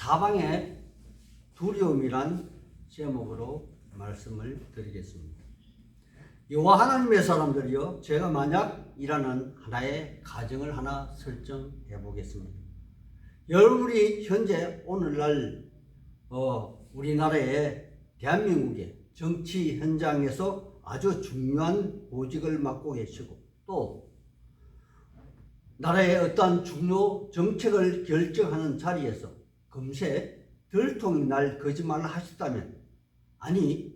사방의 두려움이란 제목으로 말씀을 드리겠습니다. 여호와 하나님의 사람들이여, 제가 만약 일하는 하나의 가정을 하나 설정해 보겠습니다. 여러분이 현재 오늘날 우리나라의 대한민국의 정치 현장에서 아주 중요한 보직을 맡고 계시고, 또 나라의 어떠한 중요 정책을 결정하는 자리에서 금세 들통이 날 거짓말을 하셨다면, 아니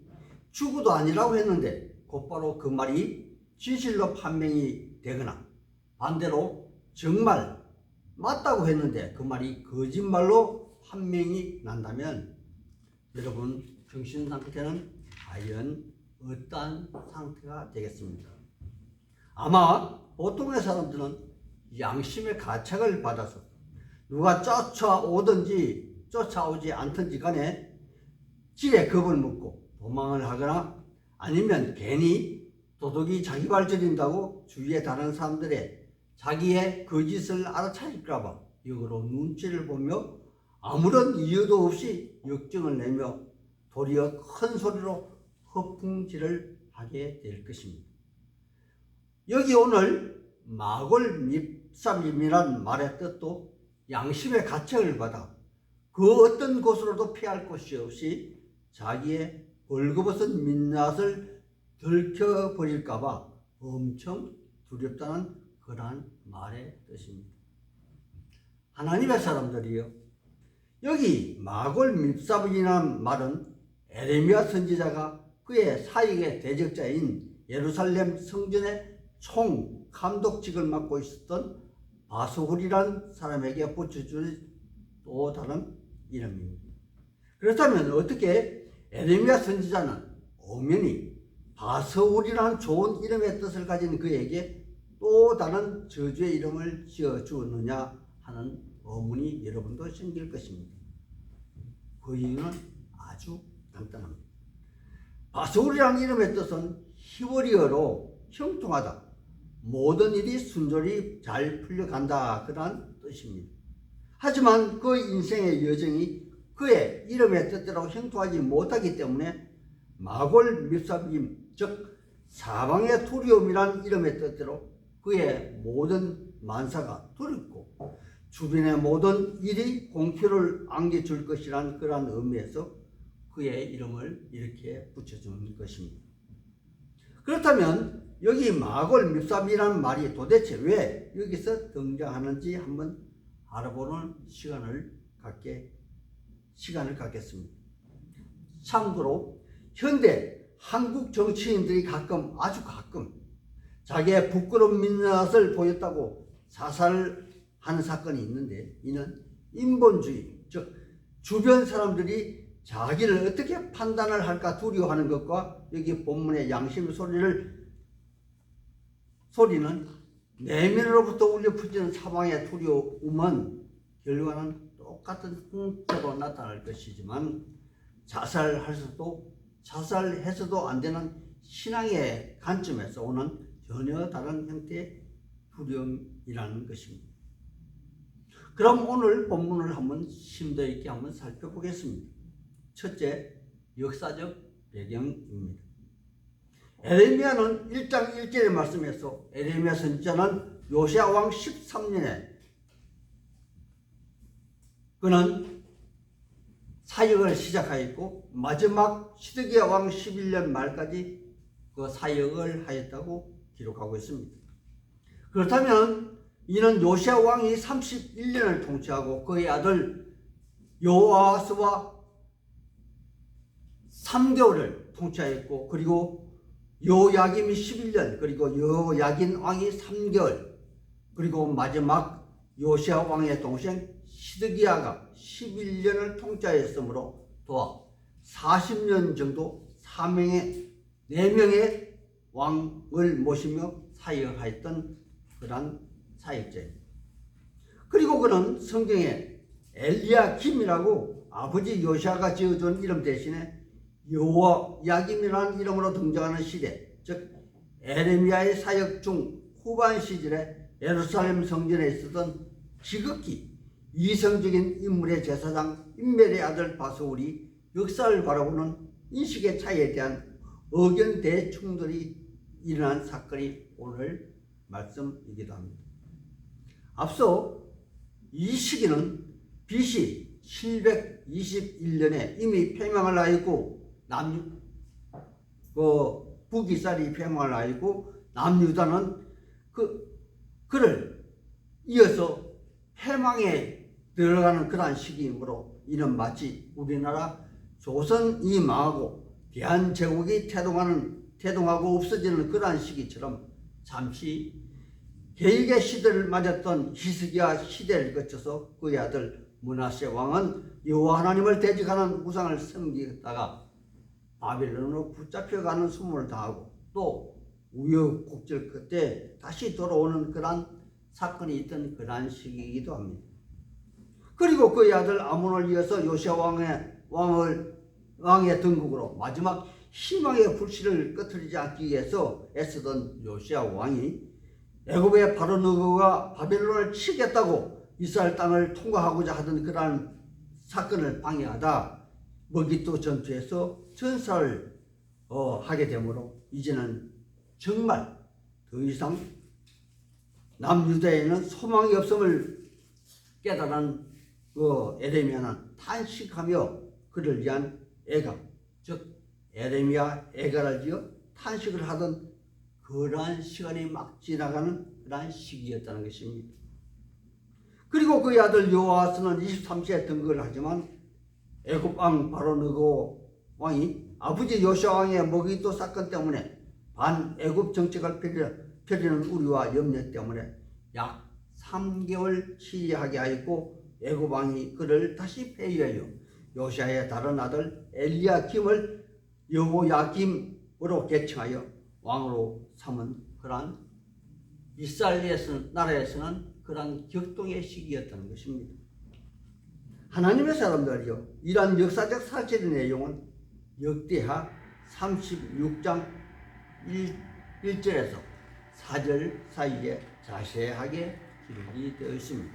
죽어도 아니라고 했는데 곧바로 그 말이 진실로 판명이 되거나, 반대로 정말 맞다고 했는데 그 말이 거짓말로 판명이 난다면, 여러분 정신 상태는 과연 어떠한 상태가 되겠습니까? 아마 보통의 사람들은 양심의 가책을 받아서 누가 쫓아오든지 쫓아오지 않든지 간에 지레 겁을 먹고 도망을 하거나, 아니면 괜히 도둑이 자기 발 저린다고 주위에 다른 사람들의 자기의 거짓을 알아차릴까봐 역으로 눈치를 보며 아무런 이유도 없이 역정을 내며 도리어 큰 소리로 허풍질을 하게 될 것입니다. 여기 오늘 마골 밉삼임이란 말의 뜻도 양심의 가책을 받아 그 어떤 곳으로도 피할 곳이 없이 자기의 벌거벗은 민낯을 들켜버릴까봐 엄청 두렵다는 그러한 말의 뜻입니다. 하나님의 사람들이요, 여기 마골 밉삼이라는 말은 에레미야 선지자가 그의 사역의 대적자인 예루살렘 성전의 총 감독직을 맡고 있었던 바스훌이라는 사람에게 붙여줄 또 다른 이름입니다. 그렇다면 어떻게 에레미야 선지자는 엄연히 바스훌이라는 좋은 이름의 뜻을 가진 그에게 또 다른 저주의 이름을 지어주었느냐 하는 의문이 여러분도 생길 것입니다. 그 이유는 아주 간단합니다. 바스훌이라는 이름의 뜻은 히브리어로 형통하다, 모든 일이 순조리 잘 풀려간다, 그런 뜻입니다. 하지만 그 인생의 여정이 그의 이름의 뜻대로 형통하지 못하기 때문에 마골 밉삼임, 즉 사방의 두려움이란 이름의 뜻대로 그의 모든 만사가 두렵고 주변의 모든 일이 공표를 안겨줄 것이란 그러한 의미에서 그의 이름을 이렇게 붙여준 것입니다. 그렇다면 여기 마골 밉삼이라는 말이 도대체 왜 여기서 등장하는지 한번 알아보는 시간을 갖겠습니다. 참고로 현대 한국 정치인들이 아주 가끔 자기의 부끄러운 민낯을 보였다고 자살하는 사건이 있는데, 이는 인본주의, 즉 주변 사람들이 자기를 어떻게 판단을 할까 두려워하는 것과 여기 본문의 양심의 소리는 내면으로부터 울려 퍼지는 사방의 두려움은 결과는 똑같은 형태로 나타날 것이지만, 자살해서도 안 되는 신앙의 관점에서 오는 전혀 다른 형태의 두려움이라는 것입니다. 그럼 오늘 본문을 한번 심도 있게 한번 살펴보겠습니다. 첫째, 역사적 배경입니다. 에레미야는 1장 1절의 말씀에서 에레미야 선지자는 요시야 왕 13년에 그는 사역을 시작하였고 마지막 시드기야 왕 11년 말까지 그 사역을 하였다고 기록하고 있습니다. 그렇다면 이는 요시야 왕이 31년을 통치하고 그의 아들 요아스와 3개월을 통치하였고, 그리고 요야김이 11년, 그리고 요야긴 왕이 3개월, 그리고 마지막 요시야 왕의 동생 시드기야가 11년을 통치하였으므로 도합 40년 정도 4명의 왕을 모시며 사역하였던 그러한 사역자입니다. 그리고 그는 성경에 엘리야김이라고 아버지 요시야가 지어준 이름 대신에 요야김이라는 이름으로 등장하는 시대, 즉 에레미야의 사역 중 후반 시절에 예루살렘 성전에 있었던 지극히 이성적인 인물의 제사장 인멜의 아들 바소울이 역사를 바라보는 인식의 차이에 대한 의견 대충돌이 일어난 사건이 오늘 말씀이기도 합니다. 앞서 이 시기는 BC 721년에 이미 폐명을 하였고 북이스라엘이 폐명을 하였고 남유다는 그를 이어서 패망에 들어가는 그러한 시기이므로 이는 마치 우리나라 조선이 망하고 대한제국이 태동하고 없어지는 그러한 시기처럼 잠시 개혁의 시대를 맞았던 히스기야 시대를 거쳐서 그의 아들 므낫세 왕은 여호와 하나님을 대적하는 우상을 섬기다가 바벨론으로 붙잡혀가는 수모를 당하고 또 우여곡절 끝에 다시 돌아오는 그러한 사건이 있던 그러한 시기이기도 합니다. 그리고 그의 아들 아몬을 이어서 요시야 왕의 등극으로 마지막 희망의 불씨를 꺼트리지 않기 위해서 애쓰던 요시야 왕이 애굽의 바로 느고가 바벨론을 치겠다고 이스라엘 땅을 통과하고자 하던 그러한 사건을 방해하다 머깃도 전투에서 전사를 하게 되므로 이제는 정말 더 이상 남유다에는 소망이 없음을 깨달은 에레미야는 탄식하며 그를 위한 애가, 즉 에레미야 애가를 지어 탄식을 하던 그러한 시간이 막 지나가는 그러한 시기였다는 것입니다. 그리고 그의 아들 여호아스는 23세에 등극을 하지만 애굽 왕 바로 느고 왕이 아버지 요시야 왕의 머기도 사건 때문에 반애굽 정책을 펴리는 우리와 염려 때문에 약 3개월 치리하게 하였고 애굽 왕이 그를 다시 폐위하여 요시야의 다른 아들 엘리야김을 여호야김으로 계칭하여 왕으로 삼은 그러한 이스라엘 나라에서는 그러한 격동의 시기였다는 것입니다. 하나님의 사람들이요, 이러한 역사적 사실의 내용은 역대하 36장 1절에서 4절 사이에 자세하게 기록이 되어 있습니다.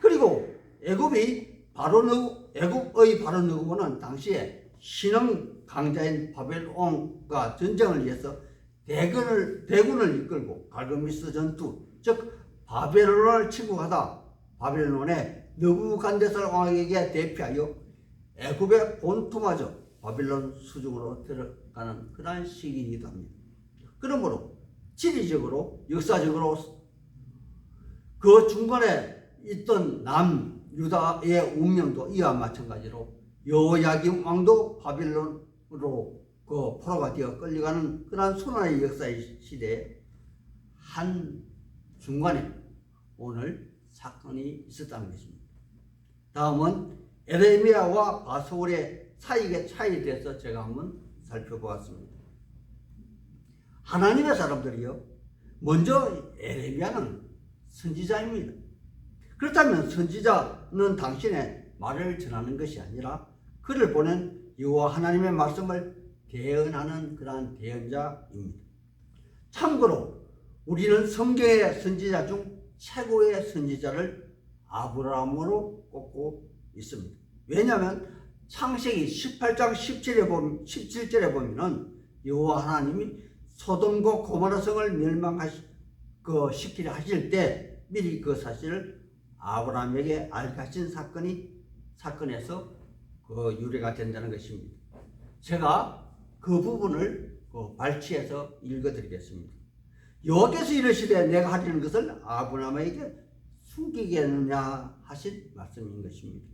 그리고 애굽의 바로 느고는 당시에 신흥 강자인 바벨론과 전쟁을 위해서 대군을 이끌고 갈그미스 전투, 즉 바벨론을 침공하다 바벨론의 느부갓네살 왕에게 대피하여 애굽의 본토마저 바벨론 수중으로 들어가는 그러한 시기이기도 합니다. 그러므로 지리적으로 역사적으로 그 중간에 있던 남유다의 운명도 이와 마찬가지로 여호야김 왕도 바벨론으로 포로가 되어 끌려가는 그러한 순환의 역사의 시대에 한 중간에 오늘 사건이 있었다는 것입니다. 다음은 에레미야와 바소울의 사이의 차이에 대해서 제가 한번 살펴보았습니다. 하나님의 사람들이요, 먼저 에레미야는 선지자입니다. 그렇다면 선지자는 당신의 말을 전하는 것이 아니라 그를 보낸 여호와 하나님의 말씀을 대언하는 그러한 대언자입니다. 참고로 우리는 성경의 선지자 중 최고의 선지자를 아브라함으로 꼽고 있습니다. 왜냐하면 창세기 18장 17절에 보면은 여호와 하나님이 소돔과 고모라 성을 멸망시키려 하실 때 미리 그 사실을 아브라함에게 알게 하신 사건에서 유래가 된다는 것입니다. 제가 그 부분을 발췌해서 읽어드리겠습니다. 여호와께서 이르시되 내가 하리는 것을 아브라함에게 숨기겠느냐 하신 말씀인 것입니다.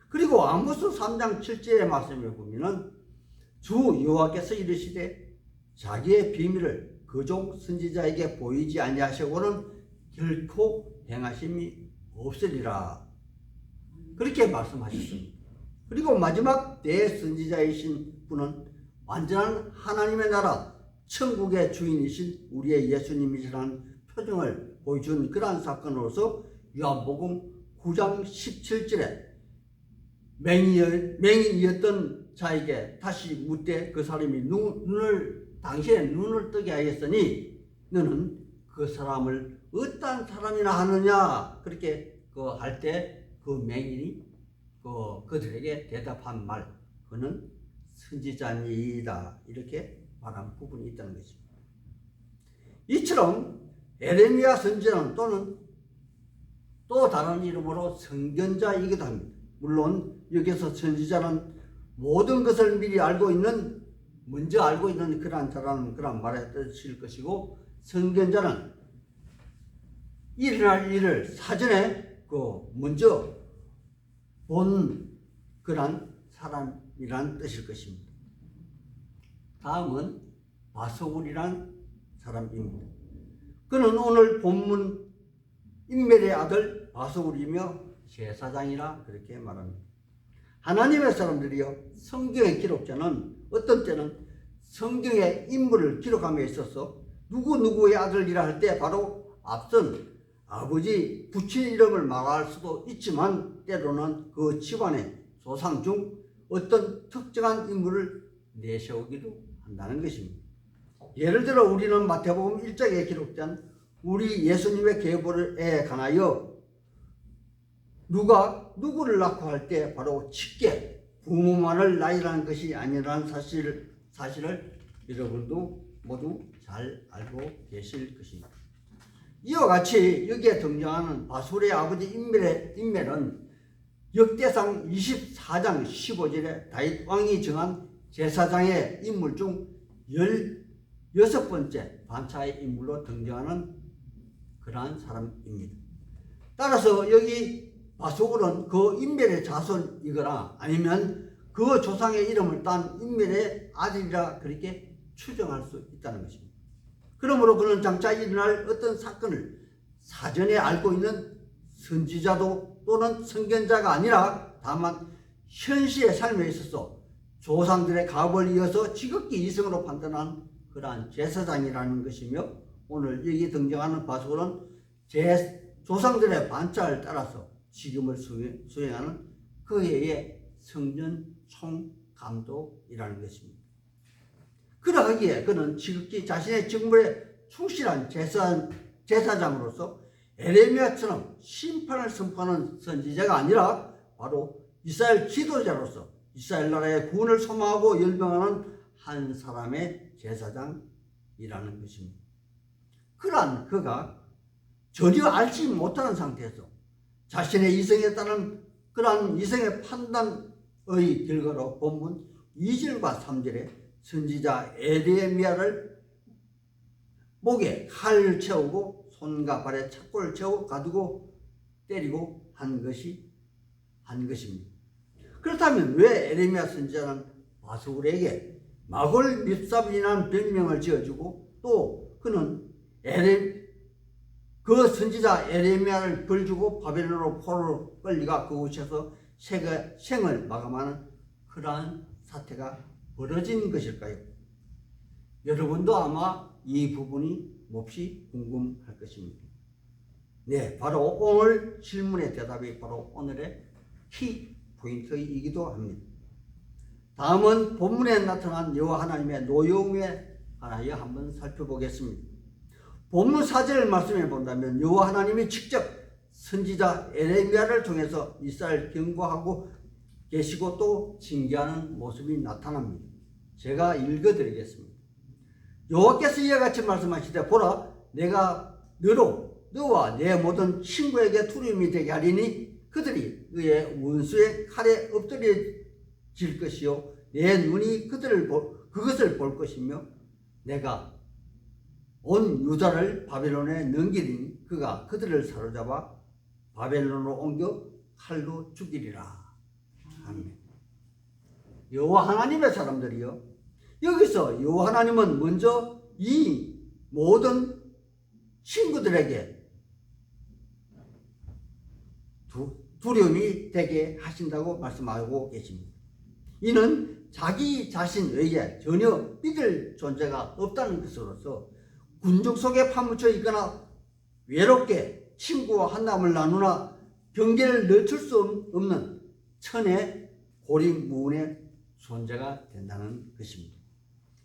그리고 아모스 3장 7절의 말씀을 보면은 주 여호와께서 이르시되 자기의 비밀을 그 종 선지자에게 보이지 아니하시고는 결코 행하심이 없으리라, 그렇게 말씀하셨습니다. 그리고 마지막 대선지자이신 분은 완전한 하나님의 나라 천국의 주인이신 우리의 예수님이시라는 표정을 보여준 그러한 사건으로서 요한복음 9장 17절에 맹인이었던 자에게 다시 묻되 그 사람이 당신의 눈을 뜨게 하였으니 너는 그 사람을 어떠한 사람이나 하느냐, 그렇게 할 때 그 맹인이 그들에게 대답한 말, 그는 선지자니이다, 이렇게 말한 부분이 있다는 것입니다. 이처럼 에레미야 선지자는 또는 또 다른 이름으로 선견자이기도 합니다. 물론 여기서 선지자는 모든 것을 미리 먼저 알고 있는 그러한 자라는 그런 말의 뜻일 것이고, 선견자는 일어날 일을 사전에 먼저 본 그런 사람이란 뜻일 것입니다. 다음은 바소굴이란 사람입니다. 그는 오늘 본문 인멜의 아들 바소굴이며 제사장이라 그렇게 말합니다. 하나님의 사람들이요, 성경의 기록자는 어떤 때는 성경의 인물을 기록함에 있어서 누구누구의 아들이라 할 때 바로 앞선 아버지 부친 이름을 말할 수도 있지만, 때로는 그 집안의 조상 중 어떤 특정한 인물을 내세우기도 한다는 것입니다. 예를 들어 우리는 마태복음 1장에 기록된 우리 예수님의 계보에 관하여 누가 누구를 낳고 할 때 바로 직계 부모만을 나이라는 것이 아니라는 사실을 여러분도 모두 잘 알고 계실 것입니다. 이와 같이 여기에 등장하는 바술의 아버지 인멜은 역대상 24장 15절에 다윗 왕이 정한 제사장의 인물 중 16번째 반차의 인물로 등장하는 그러한 사람입니다. 따라서 여기 바소굴은 그 인멜의 자손이거나 아니면 그 조상의 이름을 딴 인멜의 아들이라 그렇게 추정할 수 있다는 것입니다. 그러므로 그는 장차 일어날 어떤 사건을 사전에 알고 있는 선지자도 또는 선견자가 아니라 다만 현시의 삶에 있어서 조상들의 가업을 이어서 지극히 이성으로 판단한 그러한 제사장이라는 것이며, 오늘 여기 등장하는 바소굴은 조상들의 반차를 따라서 직임을 수행하는 그 해의 성전 총감독이라는 것입니다. 그러하기에 그는 지극히 자신의 직무에 충실한 제사장으로서 에레미야처럼 심판을 선포하는 선지자가 아니라 바로 이스라엘 지도자로서 이스라엘 나라의 구원을 소망하고 열망하는 한 사람의 제사장이라는 것입니다. 그러한 그가 전혀 알지 못하는 상태에서 자신의 이성에 따른 그러한 이성의 판단의 결과로 본문 2절과 3절에 선지자 에레미야를 목에 칼을 채우고 손과 발에 착고를 채우고 가두고 때리고 한 것입니다. 그렇다면 왜 에레미야 선지자는 바소굴에게 마골 밉삽이라는 별명을 지어주고, 또 그는 그 선지자 에레미야를 벌주고 바벨론으로 포로로 끌려가 그곳에서 생을 마감하는 그러한 사태가 벌어진 것일까요? 여러분도 아마 이 부분이 몹시 궁금할 것입니다. 네, 바로 오늘 질문의 대답이 바로 오늘의 키 포인트이기도 합니다. 다음은 본문에 나타난 여호와 하나님의 노여움에 관하여 한번 살펴보겠습니다. 본문 4절 말씀에 본다면 여호와 하나님이 직접 선지자 에레미야를 통해서 이스라엘 경고하고 계시고 또 징계하는 모습이 나타납니다. 제가 읽어드리겠습니다. 여호와께서 이와 같이 말씀하시되, 보라, 내가 너와 내 모든 친구에게 두려움이 되게 하리니 그들이 너의 원수의 칼에 엎드려질 것이요 내 눈이 그것을 볼 것이며, 내가 온 유다를 바벨론에 넘기리니 그가 그들을 사로잡아 바벨론으로 옮겨 칼로 죽이리라. 아멘. 여호와 하나님의 사람들이요, 여기서 여호와 하나님은 먼저 이 모든 친구들에게 두려움이 되게 하신다고 말씀하고 계십니다. 이는 자기 자신에게 전혀 믿을 존재가 없다는 것으로서 군중 속에 파묻혀 있거나 외롭게 친구와 한담을 나누나 경계를 늦출 수 없는 천의 고립무원의 존재가 된다는 것입니다.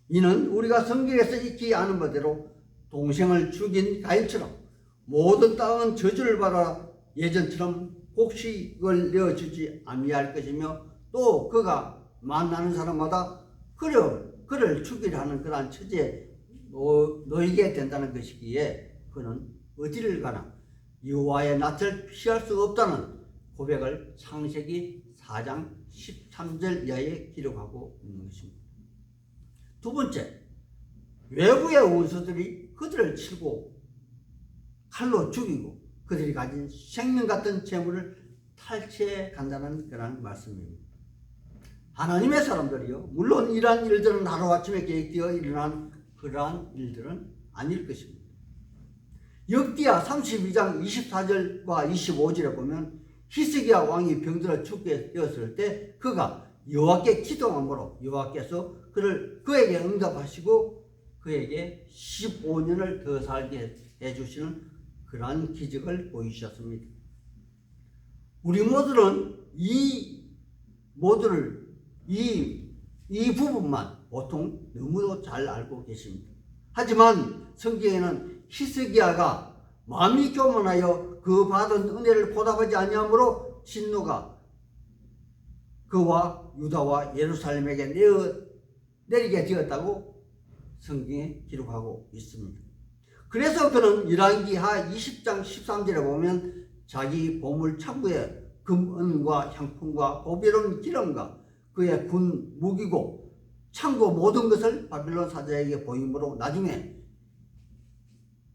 이는 우리가 성경에서 익히 아는 바대로 동생을 죽인 가인처럼 모든 땅은 저주를 받아 예전처럼 곡식을 내어주지 아니할 것이며 또 그가 만나는 사람마다 그를 죽이려 하는 그러한 처지에 놓이게 된다는 것이기에 그는 어디를 가나 여호와의 낯을 피할 수 없다는 고백을 창세기 4장 13절 이하에 기록하고 있는 것입니다. 두 번째, 외부의 원수들이 그들을 치고 칼로 죽이고 그들이 가진 생명 같은 재물을 탈취해 간다는 그런 말씀입니다. 하나님의 사람들이요, 물론 이러한 일들은 하루아침에 계획되어 일어난 그러한 일들은 아닐 것입니다. 역기야 32장 24절과 25절에 보면 히스기야 왕이 병들어 죽게 되었을 때 그가 여호와께 기도함으로 여호와께서 그에게 응답하시고 그에게 15년을 더 살게 해주시는 그러한 기적을 보이셨습니다. 우리 모두는 이 부분만 보통 너무도 잘 알고 계십니다. 하지만 성경에는 히스기야가 마음이 교만하여 그 받은 은혜를 보답하지 아니하므로 진노가 그와 유다와 예루살렘에게 내리게 되었다고 성경에 기록하고 있습니다. 그래서 그는 열왕기하 20장 13절에 보면 자기 보물 창고에 금, 은과 향품과 고비로운 기름과 그의 군 무기고 창고 모든 것을 바빌론 사자에게 보임으로 나중에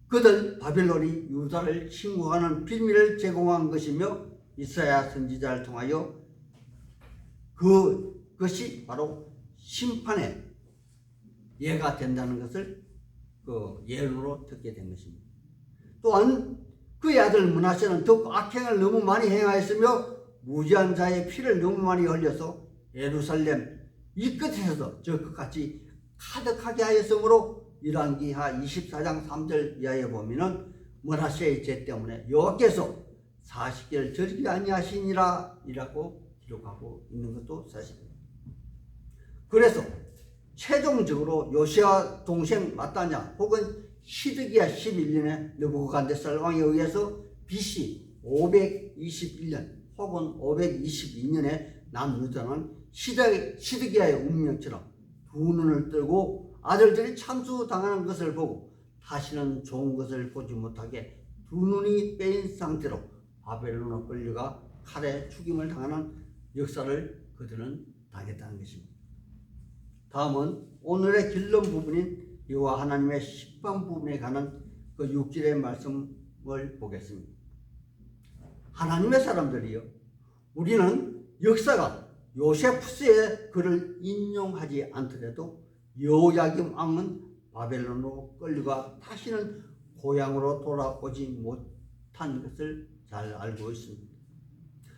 그들 바빌론이 유다를 침공하는 비밀을 제공한 것이며 이사야 선지자를 통하여 그것이 바로 심판의 예가 된다는 것을 그 예언으로 듣게 된 것입니다. 또한 그의 아들 므낫세는 더욱 악행을 너무 많이 행하였으며 무지한 자의 피를 너무 많이 흘려서 예루살렘 이 끝에서도 저 끝까지 가득하게 하였으므로 열왕기하 24장 3절 이하에 보면은 므낫세의 죄 때문에 여호와께서 40개를 저리게 아니하시니라 이라고 기록하고 있는 것도 사실입니다. 그래서 최종적으로 요시야 동생 마따냐 혹은 시드기야 11년에 느부갓네살 왕에 의해서 BC 521년 혹은 522년에 남유다는 시드기야의 운명처럼 두 눈을 뜨고 아들들이 참수당하는 것을 보고 다시는 좋은 것을 보지 못하게 두 눈이 빼인 상태로 바벨론으로 끌려가 칼에 죽임을 당하는 역사를 그들은 당했다는 것입니다. 다음은 오늘의 결론 부분인 여호와 하나님의 심판 부분에 관한 그 6절의 말씀을 보겠습니다. 하나님의 사람들이요, 우리는 역사가 요세푸스의 글을 인용하지 않더라도 여호야김 왕은 바벨론으로 끌려가 다시는 고향으로 돌아오지 못한 것을 잘 알고 있습니다.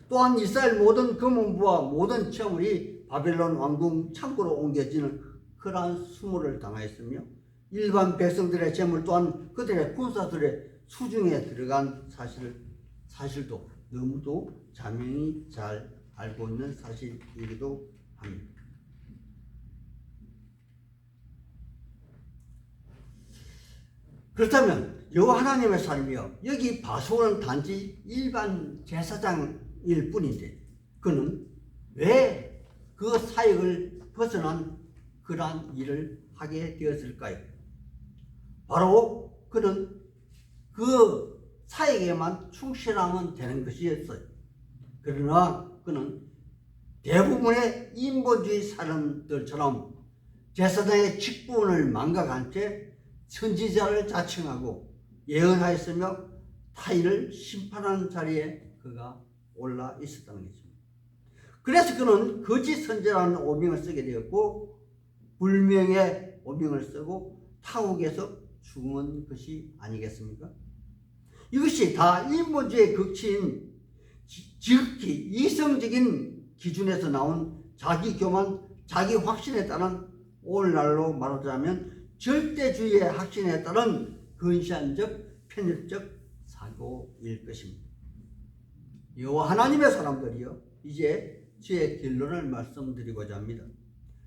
또한 이스라엘 모든 금은부와 모든 재물이 바벨론 왕궁 창고로 옮겨지는 그러한 수모를 당하였으며 일반 백성들의 재물 또한 그들의 군사들의 수중에 들어간 사실도 너무도 자명히 잘 알고 있는 사실이기도 합니다. 그렇다면 여호와 하나님의 사람이여, 여기 바솔은 단지 일반 제사장일 뿐인데 그는 왜 그 사역을 벗어난 그러한 일을 하게 되었을까요? 바로 그는 그 사역에만 충실하면 되는 것이었어요. 그러나 그는 대부분의 인본주의 사람들처럼 제사장의 직분을 망각한 채 선지자를 자칭하고 예언하였으며 타인을 심판하는 자리에 그가 올라 있었다는 것입니다. 그래서 그는 거짓 선지자라는 오명을 쓰게 되었고 불명의 오명을 쓰고 타국에서 죽은 것이 아니겠습니까? 이것이 다 인본주의의 극치인 지극히 이성적인 기준에서 나온 자기 교만, 자기 확신에 따른, 오늘날로 말하자면 절대주의의 확신에 따른 근시안적, 편협적 사고일 것입니다. 여호와 하나님의 사람들이요, 이제 제 결론을 말씀드리고자 합니다.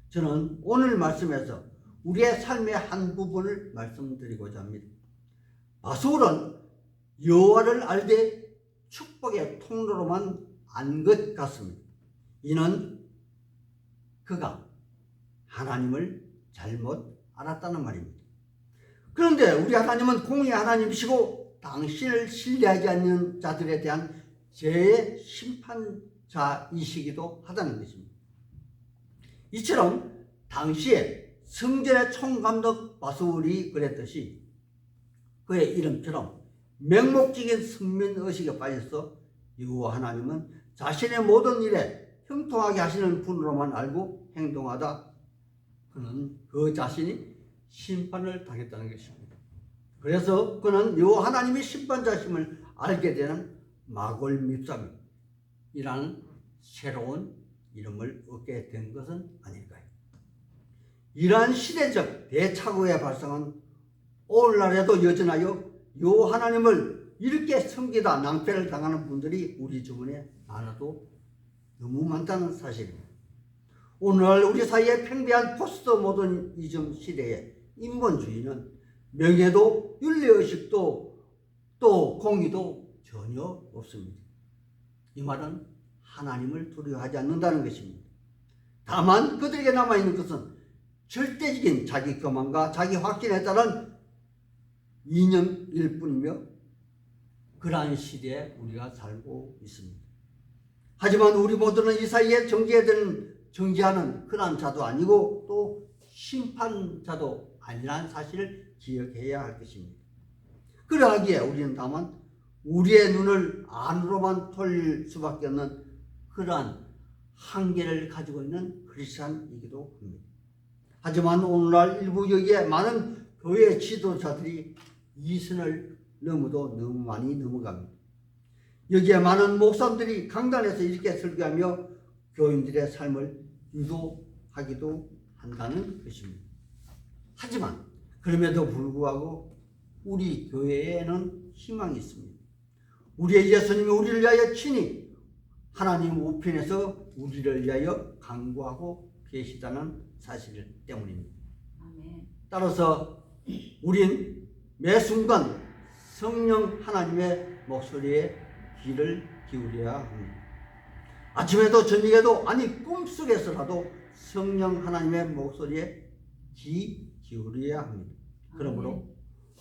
저는 오늘 말씀에서 우리의 삶의 한 부분을 말씀드리고자 합니다. 바솔은 여호와를 알되 축복의 통로로만 안 것 같습니다. 이는 그가 하나님을 잘못 알았다는 말입니다. 그런데 우리 하나님은 공의 하나님이시고 당신을 신뢰하지 않는 자들에 대한 죄의 심판자이시기도 하다는 것입니다. 이처럼 당시에 성전의 총감독 바수울이 그랬듯이 그의 이름처럼 맹목적인 성민의식에 빠져서 여호와 하나님은 자신의 모든 일에 형통하게 하시는 분으로만 알고 행동하다 그는 그 자신이 심판을 당했다는 것입니다. 그래서 그는 여호와 하나님의 심판자심을 알게 되는 마골밉삼이라는 새로운 이름을 얻게 된 것은 아닐까요? 이러한 시대적 대착오의 발생은 오늘날에도 여전하여 여호와 하나님을 이렇게 섬기다 낭패를 당하는 분들이 우리 주변에 많아도 너무 많다는 사실입니다. 오늘날 우리 사이에 팽배한 포스트 모더니즘 시대의 인본주의는 명예도 윤리의식도 또 공의도 전혀 없습니다. 이 말은 하나님을 두려워하지 않는다는 것입니다. 다만 그들에게 남아있는 것은 절대적인 자기 교만과 자기 확신에 따른 이념일 뿐이며 그러한 시대에 우리가 살고 있습니다. 하지만 우리 모두는 이 사이에 정죄하는 그러한 자도 아니고 또 심판자도 아니라는 사실을 기억해야 할 것입니다. 그러하기에 우리는 다만 우리의 눈을 안으로만 돌릴 수밖에 없는 그러한 한계를 가지고 있는 크리스찬이기도 합니다. 하지만 오늘날 일부 여기에 많은 교회 지도자들이 이 선을 너무도 너무 많이 넘어갑니다. 여기에 많은 목사들이 강단에서 이렇게 설교하며 교인들의 삶을 유도하기도 한다는 것입니다. 하지만 그럼에도 불구하고 우리 교회에는 희망이 있습니다. 우리의 예수님이 우리를 위하여 친히 하나님 우편에서 우리를 위하여 간구하고 계시다는 사실 때문입니다. 따라서 우린 매 순간 성령 하나님의 목소리에 귀를 기울여야 합니다. 아침에도 저녁에도 아니 꿈속에서라도 성령 하나님의 목소리에 귀 기울여야 합니다. 그러므로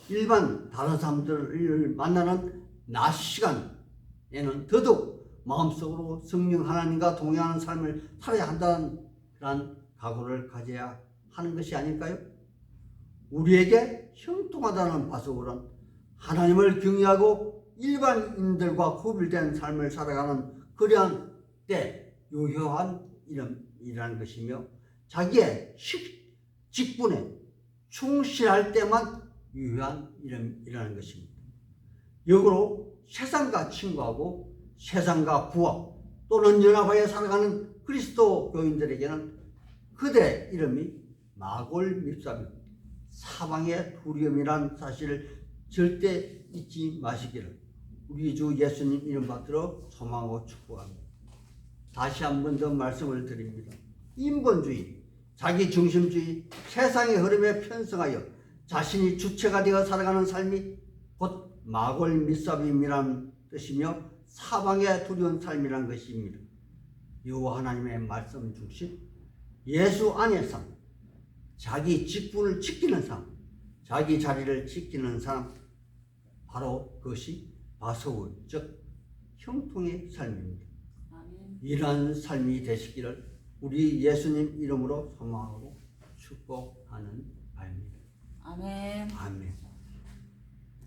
일반 다른 사람들을 만나는 낮 시간에는 더더욱 마음속으로 성령 하나님과 동행하는 삶을 살아야 한다는 그런 각오를 가져야 하는 것이 아닐까요? 우리에게 형통하다는 바수울은 하나님을 경외하고 일반인들과 구별된 삶을 살아가는 그러한 때 유효한 이름이라는 것이며 자기의 직분에 충실할 때만 유효한 이름이라는 것입니다. 역으로 세상과 친구하고 세상과 부합 또는 연합하여 살아가는 그리스도 교인들에게는 그들의 이름이 마골밉삼입니다. 사방의 두려움이란 사실을 절대 잊지 마시기를 우리 주 예수님 이름 받들어 소망하고 축복합니다. 다시 한 번 더 말씀을 드립니다. 인본주의, 자기중심주의, 세상의 흐름에 편승하여 자신이 주체가 되어 살아가는 삶이 곧 마골밉삼이라는 뜻이며 사방의 두려운 삶이라는 것입니다. 여호와 하나님의 말씀 중심, 예수 안의 삶, 자기 직분을 지키는 삶, 자기 자리를 지키는 삶, 바로 그것이 바수울, 즉 형통의 삶입니다. 이러한 삶이 되시기를 우리 예수님 이름으로 소망하고 축복하는